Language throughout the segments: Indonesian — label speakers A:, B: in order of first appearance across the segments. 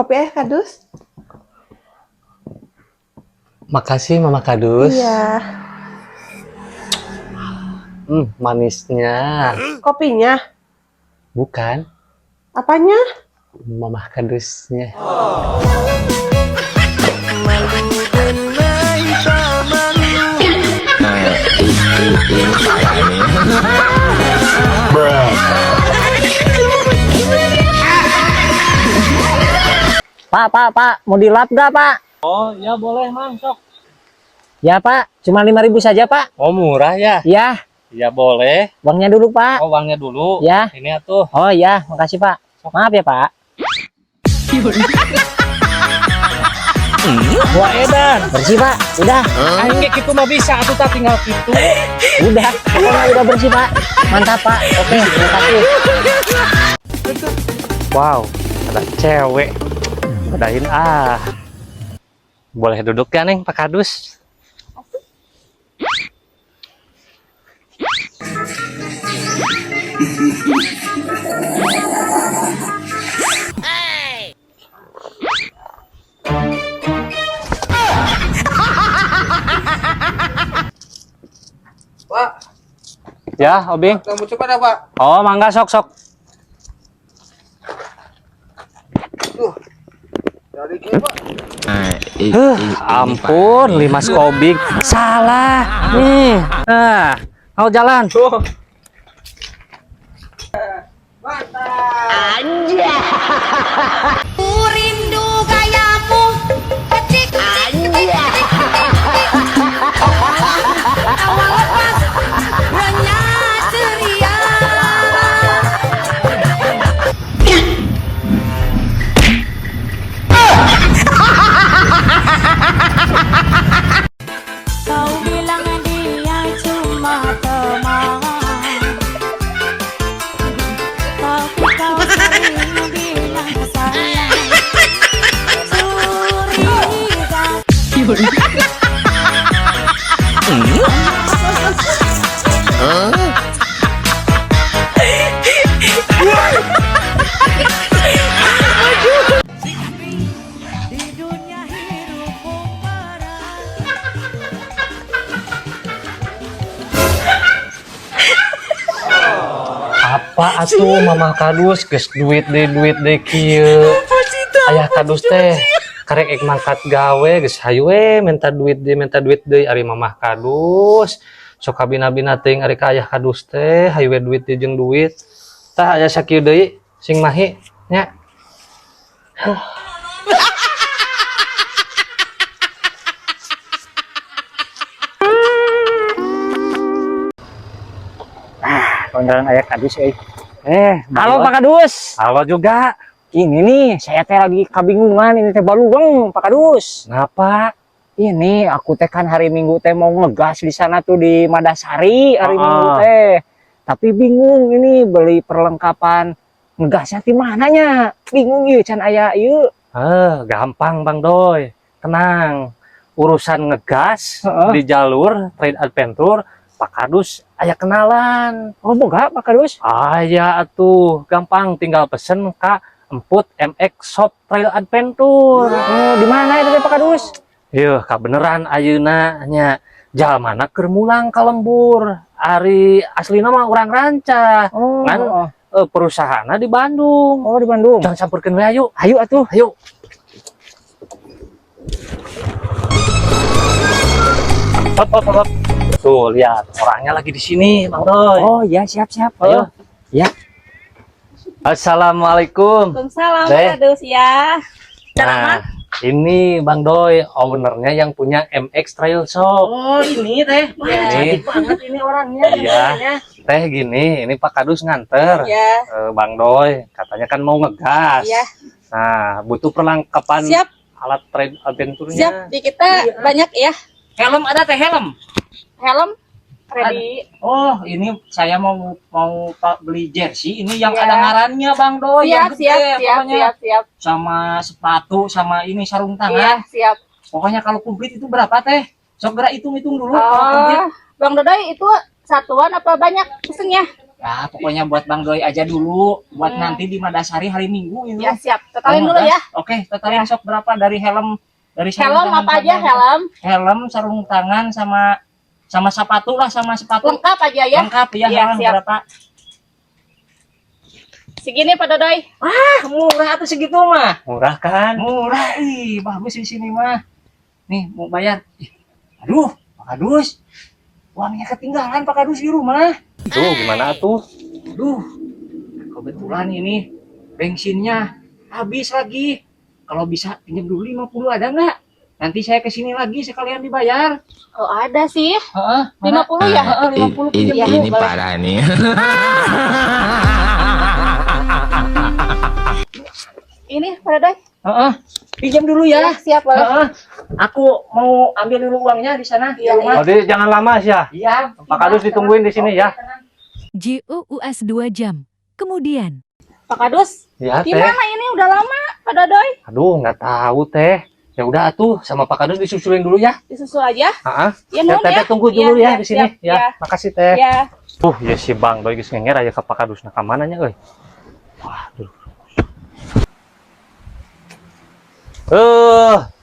A: Kopi Kadus.
B: Makasih Mama Kadus.
A: Iya.
B: Manisnya.
A: Kopinya?
B: Bukan.
A: Apanya?
B: Mama Kadusnya.
C: Pak, mau dilap gak, Pak?
B: Oh, ya boleh, Mang, sok.
C: Ya, Pak, cuma 5.000 saja, Pak.
B: Oh, murah ya?
C: Ya,
B: Ya boleh.
C: uangnya dulu, Pak.
B: Oh, uangnya dulu.
C: Ya.
B: Ini atuh.
C: Oh, ya, makasih, Pak. Maaf ya, Pak.
B: Wah, edan.
C: Bersih, Pak. Udah.
B: Aing ge kitu mah bisa atuh tak tinggal kitu.
C: Udah. Pokoknya udah bersih, Pak. Mantap, Pak. Oke, terima kasih.
B: Wow, ada cewek. Bedain Boleh duduk ya, Neng, Pak Kadus?
D: Pak,
B: Ya, Obing.
D: kamu coba dah, Pak.
B: Oh, mangga sok.
D: Dari gini, Pak.
B: Ampun, Limas Obing. Salah. Nih. Nah, mau jalan.
E: Rindu gayamu kecik awal lepas hanya ceria. Kau bilang dia cuma teman, tapi kau sering bilang sayang. Curiga. Di dunia hidupku
B: Apa atuh Mama Kadus geus duit deh kieu. Ayah Kadus teh karek ek mangkat gawe geus hayu we minta duit deui ari Mama Kadus. Sok kabina-bina teuing ari ka Ayah Kadus teh hayu we duit deui jeung duit. Tah aya sakieu deui sing mahi nya.
C: Kondangan Ayah Kadus, halo,
B: Bang
C: Pak Kadus.
B: Halo juga.
C: Ini nih, saya teh lagi kebingungan. Ini teh balugeng, Pak Kadus.
B: Ngapa?
C: Ini aku teh kan hari Minggu teh mau ngegas di sana tuh di Madasari hari Minggu teh. Tapi bingung ini beli perlengkapan ngegasnya di mananya. Bingung ieu can aya ieu.
B: Gampang Bang Doy. Tenang. Urusan ngegas di jalur trade adventure Pak Kadus aya kenalan.
C: Oh, boga Pak Kadus?
B: Aya atuh, gampang tinggal pesen ka Emput MX Shop Trail Adventure.
C: Oh, di mana itu Pak Kadus?
B: Yuh, beneran ayeuna nya jalmana keur mulang ka lembur. Ari aslina mah urang Ranca.
C: Oh,
B: Kan perusahaanna di Bandung.
C: Oh, di Bandung.
B: Jangan sampeurkeun we ayo.
C: Ayo atuh.
B: Ayo. Hop. Tuh, lihat orangnya lagi di sini, Bang Doy.
C: Oh, iya, siap.
B: Ayo.
C: Ya.
B: Assalamualaikum.
A: Waalaikumsalam,
B: Teh.
A: Kadus ya.
B: Nah, ini Bang Doy, ownernya yang punya MX Trail Shop.
C: Oh, ini teh.
B: Ini.
C: Banget ini orangnya.
B: Iya. Teh gini, ini Pak Kadus nganter.
A: Ya.
B: Bang Doy, katanya kan mau ngegas.
A: Iya.
B: Nah, butuh perlengkapan
A: Siap.
B: alat trail adventure-nya.
A: Siap, di kita banyak ya.
C: Helm ada teh helm.
A: Helm ready.
C: Oh, ini saya mau beli jersey ini yang
A: Iya.
C: ada ngarannya Bang Doy. yang
A: Siap,
C: gede, pokoknya.
A: siap.
C: Sama sepatu sama ini sarung
A: Iya,
C: tangan.
A: siap.
C: Pokoknya kalau komplit itu berapa teh? Sok gerak hitung dulu kalau komplit.
A: Bang Dodoy itu satuan apa banyak pesennya?
C: Ya, pokoknya buat Bang Doi aja dulu. Buat nanti di Madasari hari Minggu itu.
A: Ya siap. Totalin dulu ya.
C: Oke, totalin sok berapa dari helm sarung
A: Helm
C: tangan
A: apa aja
C: sampai-
A: helm?
C: Helm, sarung tangan sama sepatu lah, sama sepatu.
A: Lengkap aja ya.
C: Lengkap ya,
A: Iya,
C: helm
A: siap.
C: berapa?
A: Segini Pak Dodoy.
C: Murah tuh segitu mah.
B: Murah kan?
C: Murah, bagus di sini mah. Nih, mau bayar. Aduh, Pak Kadus. Uangnya ketinggalan Pak Kadus di rumah.
B: Tuh gimana tuh?
C: Aduh, kebetulan ini bensinnya habis lagi. Kalau bisa pinjam dulu 50 ada nggak? Nanti saya kesini lagi sekalian dibayar.
A: Oh ada sih.
C: Heeh,
A: 50 ya?
C: 50 pinjam dulu.
F: Ini parah nih.
A: Ini Pak Dodoy.
C: Heeh, pinjam dulu ya.
A: Siap boleh.
C: Heeh. Aku mau ambil dulu uangnya di sana.
A: Iya,
C: di rumah.
B: Oh, jangan lama sih ya.
C: Iya.
B: Pak Kadus ditungguin di sini ya.
G: JOUS 2 jam. Kemudian,
A: Pak Kadus.
B: Ya teh.
A: Gimana ini udah lama Pak Dodoy?
B: Aduh nggak tahu teh. Ya udah atuh sama Pak Kadus disusulin dulu ya.
A: Disusul aja.
B: Heeh.
A: Ya,
B: Ya,
A: Nun,
B: teh
A: ya.
B: tunggu dulu
A: Iya,
B: ya di
A: siap,
B: sini
A: siap,
B: ya.
A: ya.
B: Makasih teh.
A: Ya.
B: Ya si Bang Doi geus ngenger aya ka Pak Kadus nah ka mana nya euy. Waduh.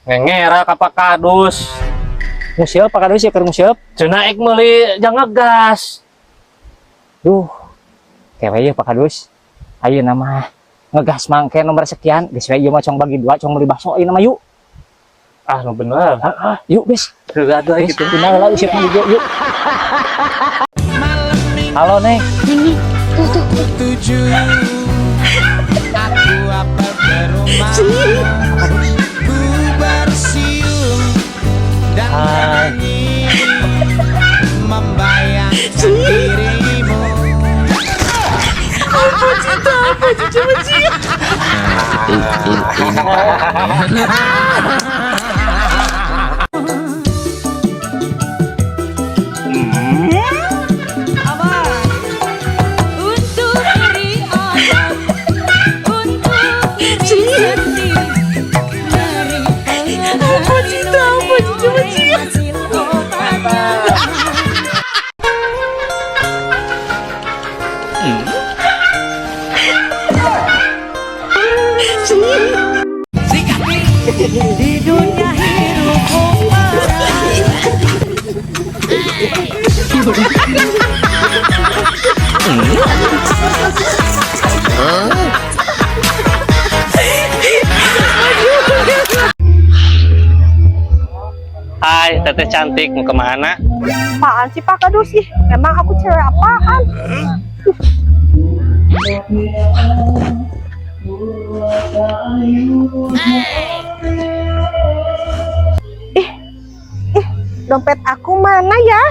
B: Ngengera ka Pak Kadus.
C: Musiep Pak Kadus ya keur musiep.
B: Cenah ek meuli jangan ngegas.
C: Duh. Kewe ya Pak Kadus. Ayo nama ngegas mangke nomor sekian. Geus we ieu mah cong bagi dua, cong meuli bakso ieu mah yuk.
B: Ah nu bener.
C: Yuk, Bes.
B: Teu ada
C: Bes,
B: gitu.
C: pindah lah siap juga yuk. Halo, Neng.
F: Tujuh aku apa berumah ku bersiul dan
B: Hai.
F: nyanyi membayangkan dirimu.
E: Untuk diri Allah, untuk diri sendiri. Apa cinta, hasil obat. Di dunia hidup
B: Hai, teteh cantik mau kemana?
A: Apaan sih Pak Kadus sih? Emang aku cewek apaan? Dompet aku mana ya?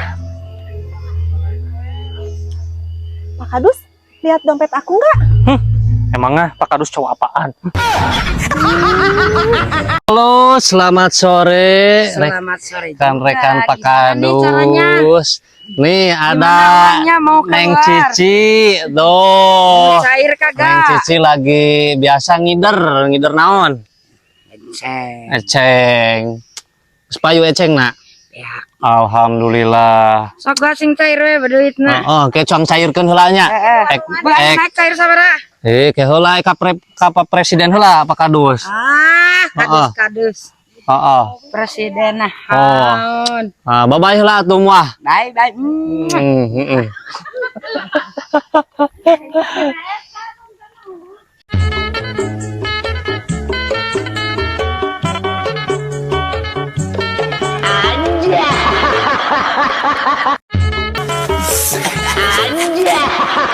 A: Pak Kadus, lihat dompet aku nggak?
B: Emangnya Pak Kadus cowok apaan? Halo, selamat sore.
A: Selamat sore.
B: Rekan-rekan Pak Kadus. Nih ada
A: mau
B: Neng Cici. Tuh.
A: Cair
B: Neng
A: kagak?
B: Cici lagi biasa ngider naon? Eceng. Sepayu eceng nak?
A: Ya.
B: Alhamdulillah.
A: Sok gasing cair we beduitna.
B: Oh, kecuang cairkeun heula nya.
A: Naik cair sabaraha?
B: Ke heula ka presiden heula Pak Kadus.
A: Kadus.
B: Heeh.
A: Presiden nah.
B: Ah, bye-bye heula atuh moah.
A: Bye bye.